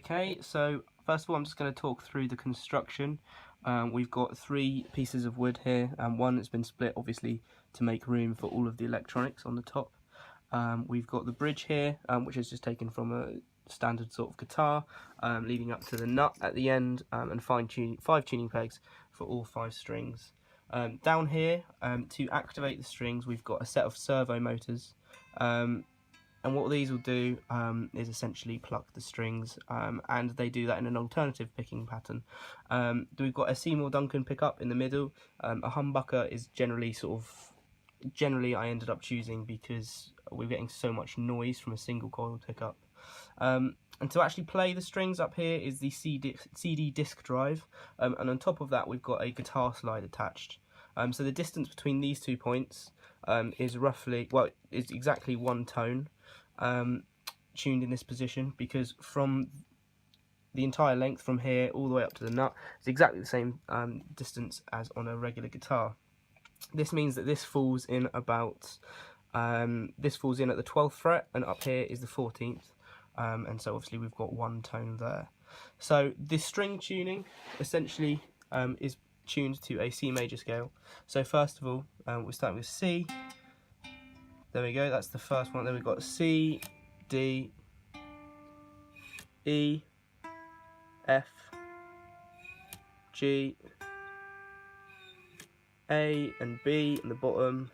Okay, so first of all I'm just going to talk through the construction. We've got 3 pieces of wood here, and one has been split obviously to make room for all of the electronics on the top. We've got the bridge here, which is just taken from a standard sort of guitar, leading up to the nut at the end, and 5 tuning pegs for all 5 strings. Down here, to activate the strings, we've got a set of servo motors, and what these will do is essentially pluck the strings, and they do that in an alternative picking pattern. We've got a Seymour Duncan pickup in the middle. A humbucker is generally I ended up choosing because we're getting so much noise from a single coil pickup. And to actually play the strings up here is the CD disc drive, and on top of that we've got a guitar slide attached. So the distance between these 2 points is roughly, well, is exactly 1 tone tuned in this position, because from the entire length from here all the way up to the nut is exactly the same distance as on a regular guitar. This means that this falls in about at the 12th fret, and up here is the 14th, and so obviously we've got 1 tone there. So this string tuning essentially is tuned to a C major scale. So first of all, we're starting with C. There we go, that's the first one. Then we've got C, D, E, F, G, A and B in the bottom,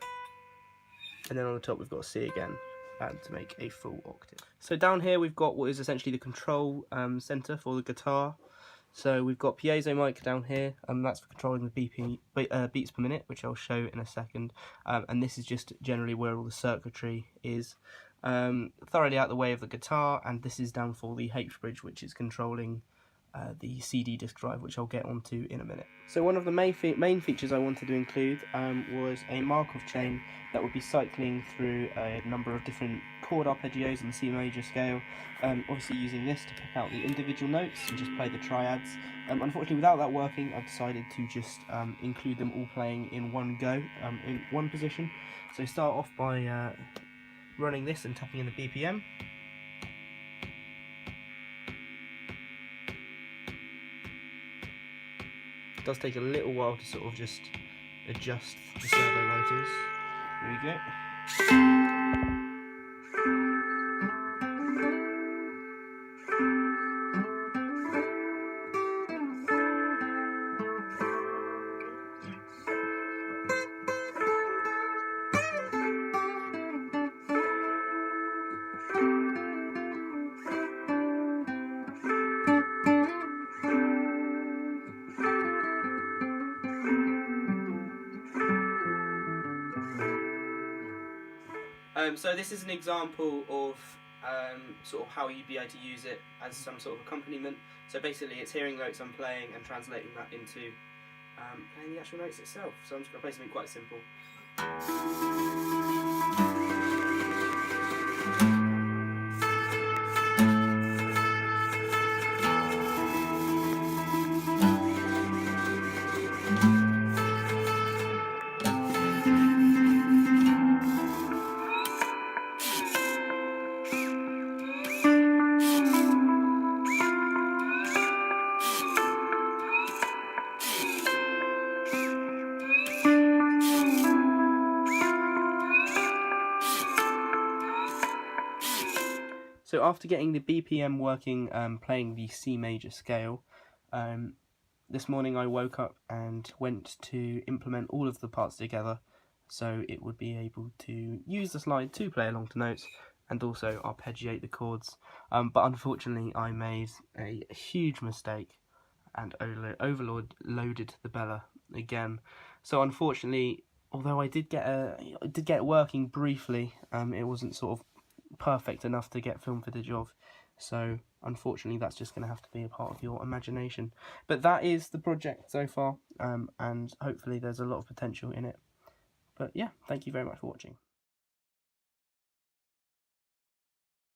and then on the top we've got C again, and to make a full octave. So down here we've got what is essentially the control center for the guitar. So we've got piezo mic down here, and that's for controlling the beats per minute, which I'll show in a second. And this is just generally where all the circuitry is, thoroughly out the way of the guitar. And this is down for the H bridge, which is controlling the CD disc drive, which I'll get onto in a minute. So one of the main features I wanted to include was a Markov chain that would be cycling through a number of different chord arpeggios in the C major scale, obviously using this to pick out the individual notes and just play the triads. Unfortunately, without that working, I've decided to just include them all playing in one go, in one position. So start off by running this and tapping in the BPM. It does take a little while to sort of just adjust the servo motors. There we go. So this is an example of sort of how you'd be able to use it as some sort of accompaniment. So basically it's hearing notes I'm playing and translating that into playing the actual notes itself. So I'm just going to play something quite simple. So after getting the BPM working, playing the C major scale, this morning I woke up and went to implement all of the parts together so it would be able to use the slide to play along to notes and also arpeggiate the chords. But unfortunately I made a huge mistake and overloaded the Bella again. So unfortunately, although I did get it working briefly, it wasn't sort of perfect enough to get film footage of, so unfortunately that's just going to have to be a part of your imagination. But that is the project so far, and hopefully there's a lot of potential in it. But yeah, thank you very much for watching.